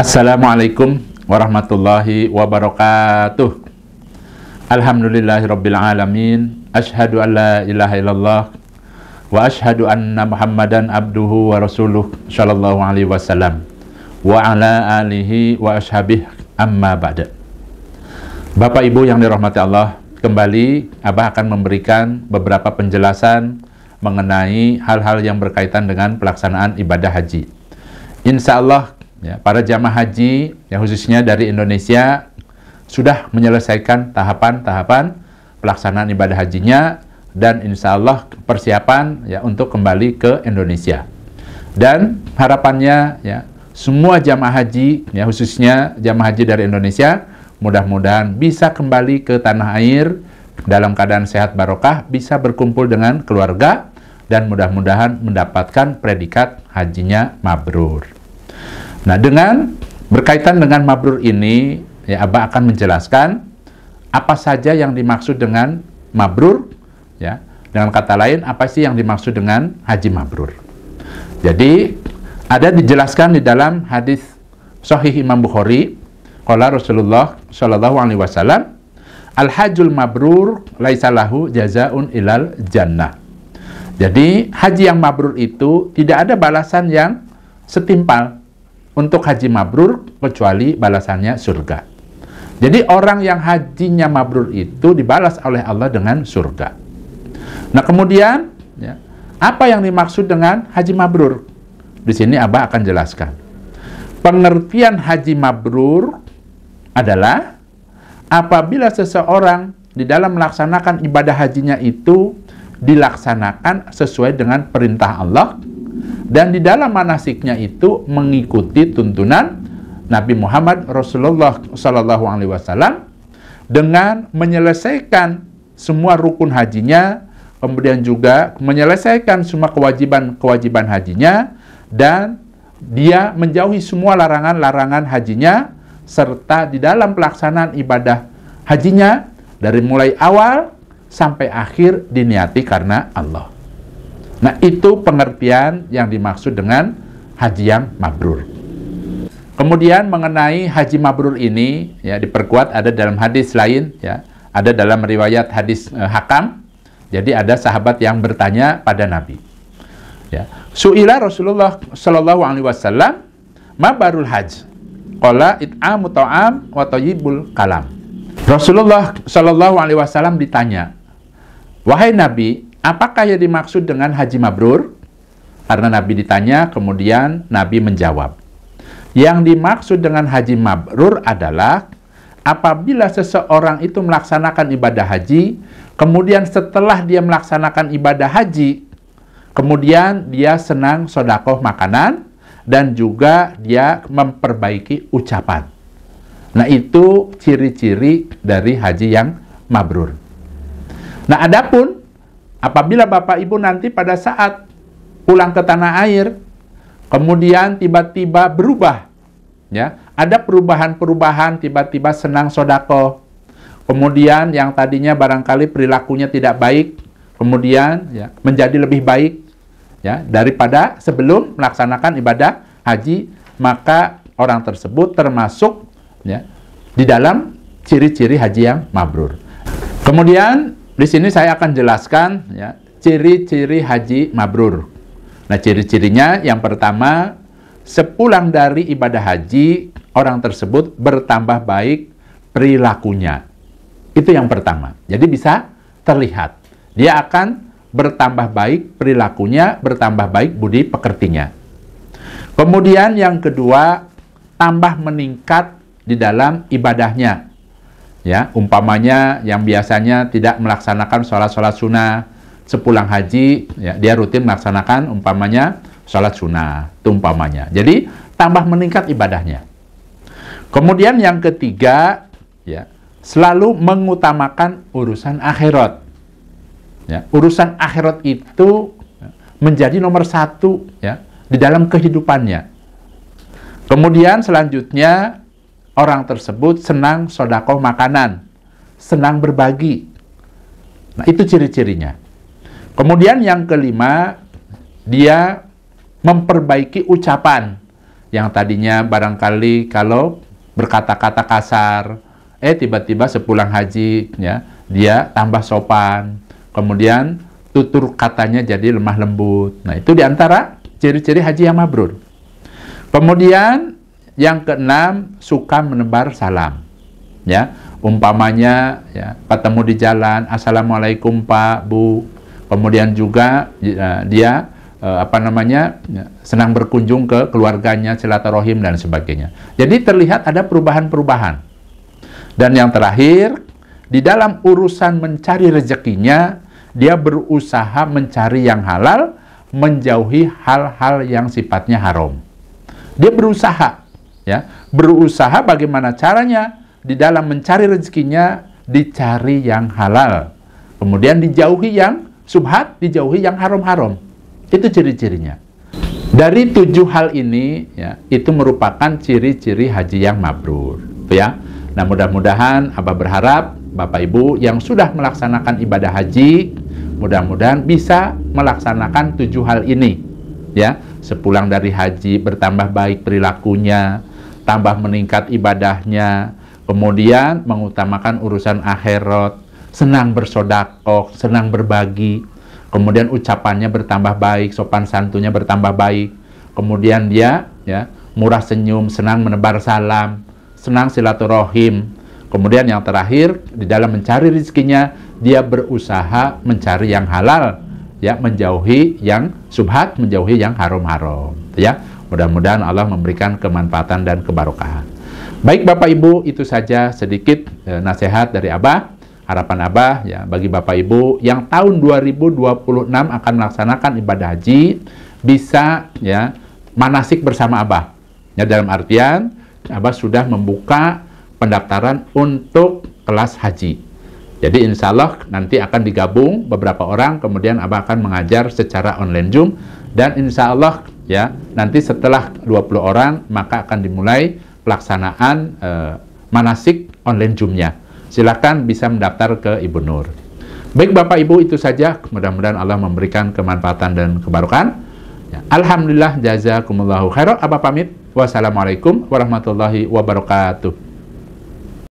Assalamualaikum warahmatullahi wabarakatuh. Alhamdulillahirabbil alamin. Asyhadu an la ilaha illallah wa asyhadu anna Muhammadan abduhu wa rasuluh sallallahu alaihi wasallam wa ala alihi wa ashabihi amma ba'da. Bapak Ibu yang dirahmati Allah, kembali Abah akan memberikan beberapa penjelasan mengenai hal-hal yang berkaitan dengan pelaksanaan ibadah haji. Insya Allah ya, para jamaah haji yang khususnya dari Indonesia sudah menyelesaikan tahapan-tahapan pelaksanaan ibadah hajinya, dan insya Allah persiapan ya untuk kembali ke Indonesia. Dan harapannya ya semua jamaah haji ya khususnya jamaah haji dari Indonesia mudah-mudahan bisa kembali ke tanah air dalam keadaan sehat barokah, bisa berkumpul dengan keluarga, dan mudah-mudahan mendapatkan predikat hajinya mabrur. Nah, dengan berkaitan dengan mabrur ini, ya Abah akan menjelaskan apa saja yang dimaksud dengan mabrur, ya. Dengan kata lain, apa sih yang dimaksud dengan haji mabrur? Jadi, ada dijelaskan di dalam hadis Sahih Imam Bukhari, qala Rasulullah sallallahu alaihi wasallam, al-hajjul mabrur laisa lahu jazaa'un ilal jannah. Jadi, haji yang mabrur itu tidak ada balasan yang setimpal untuk haji mabrur kecuali balasannya surga. Jadi orang yang hajinya mabrur itu dibalas oleh Allah dengan surga. Nah kemudian ya, apa yang dimaksud dengan haji mabrur? Di sini Abah akan jelaskan. Pengertian haji mabrur adalah apabila seseorang di dalam melaksanakan ibadah hajinya itu dilaksanakan sesuai dengan perintah Allah, dan di dalam manasiknya itu mengikuti tuntunan Nabi Muhammad Rasulullah Sallallahu Alaihi Wasallam dengan menyelesaikan semua rukun hajinya, kemudian juga menyelesaikan semua kewajiban hajinya, dan dia menjauhi semua larangan-larangan hajinya, serta di dalam pelaksanaan ibadah hajinya dari mulai awal sampai akhir diniati karena Allah. Nah, itu pengertian yang dimaksud dengan haji yang mabrur. Kemudian mengenai haji mabrur ini ya diperkuat ada dalam hadis lain ya, ada dalam riwayat hadis Hakam. Jadi ada sahabat yang bertanya pada Nabi. Ya, su'ila Rasulullah sallallahu alaihi wasallam, "Ma barul hajj?" Qala it'amu ta'am wa thayyibul kalam. Rasulullah sallallahu alaihi wasallam ditanya, "Wahai Nabi, apakah yang dimaksud dengan haji mabrur?" Karena Nabi ditanya, kemudian Nabi menjawab, yang dimaksud dengan haji mabrur adalah apabila seseorang itu melaksanakan ibadah haji, kemudian setelah dia melaksanakan ibadah haji, kemudian dia senang sedekah makanan, dan juga dia memperbaiki ucapan. Nah, itu ciri-ciri dari haji yang mabrur. Nah, adapun apabila Bapak Ibu nanti pada saat pulang ke tanah air, kemudian tiba-tiba berubah, ya, ada perubahan-perubahan, tiba-tiba senang sodako, kemudian yang tadinya barangkali perilakunya tidak baik, kemudian ya, menjadi lebih baik, ya, daripada sebelum melaksanakan ibadah haji, maka orang tersebut termasuk ya, di dalam ciri-ciri haji yang mabrur. Kemudian di sini saya akan jelaskan ya, ciri-ciri haji mabrur. Nah, ciri-cirinya yang pertama, sepulang dari ibadah haji, orang tersebut bertambah baik perilakunya. Itu yang pertama. Jadi bisa terlihat. Dia akan bertambah baik perilakunya, bertambah baik budi pekertinya. Kemudian yang kedua, tambah meningkat di dalam ibadahnya. Ya, umpamanya yang biasanya tidak melaksanakan sholat sunnah, sepulang haji, ya, dia rutin melaksanakan umpamanya sholat sunnah, itu umpamanya. Jadi, tambah meningkat ibadahnya. Kemudian yang ketiga, ya, selalu mengutamakan urusan akhirat. Ya, urusan akhirat itu menjadi nomor satu ya, di dalam kehidupannya. Kemudian selanjutnya, orang tersebut senang sedekah makanan, senang berbagi. Nah, itu ciri-cirinya. Kemudian yang kelima, dia memperbaiki ucapan. yang tadinya barangkali kalau berkata-kata kasar, tiba-tiba sepulang haji ya, dia tambah sopan, kemudian tutur katanya jadi lemah lembut. Nah, itu diantara ciri-ciri haji yang mabrur. Kemudian yang keenam, suka menebar salam. Ya, umpamanya ya, ketemu di jalan, assalamualaikum Pak, Bu. Kemudian juga dia senang berkunjung ke keluarganya, silaturahim dan sebagainya. Jadi terlihat ada perubahan-perubahan. Dan yang terakhir, di dalam urusan mencari rezekinya, dia berusaha mencari yang halal, menjauhi hal-hal yang sifatnya haram. Dia berusaha, ya, berusaha bagaimana caranya di dalam mencari rezekinya, dicari yang halal, kemudian dijauhi yang subhat, dijauhi yang haram-haram. Itu ciri-cirinya. Dari 7 hal ini, ya, itu merupakan ciri-ciri haji yang mabrur, ya. Nah, mudah-mudahan Abah berharap Bapak Ibu yang sudah melaksanakan ibadah haji, mudah-mudahan bisa melaksanakan 7 hal ini, ya. Sepulang dari haji bertambah baik perilakunya, tambah meningkat ibadahnya, kemudian mengutamakan urusan akhirat, senang bersedekah, senang berbagi, kemudian ucapannya bertambah baik, sopan santunnya bertambah baik, kemudian dia ya murah senyum, senang menebar salam, senang silaturahim. Kemudian yang terakhir, di dalam mencari rezekinya, dia berusaha mencari yang halal, ya, menjauhi yang subhat, menjauhi yang haram-haram, ya. Mudah-mudahan Allah memberikan kemanfaatan dan keberkahan. Baik Bapak Ibu, itu saja sedikit nasihat dari Abah. Harapan Abah ya bagi Bapak Ibu yang tahun 2026 akan melaksanakan ibadah haji, bisa ya manasik bersama Abah. Ya, dalam artian Abah sudah membuka pendaftaran untuk kelas haji. Jadi insya Allah nanti akan digabung beberapa orang, kemudian Abah akan mengajar secara online Zoom, dan insya Allah ya nanti setelah 20 orang maka akan dimulai pelaksanaan manasik online Zoom-nya. Silakan bisa mendaftar ke Ibu Nur. Baik Bapak Ibu, itu saja. Mudah-mudahan Allah memberikan kemanfaatan dan kebarokan. Ya, alhamdulillah, jazakumullahu khairan. Abah pamit. Wassalamualaikum warahmatullahi wabarakatuh.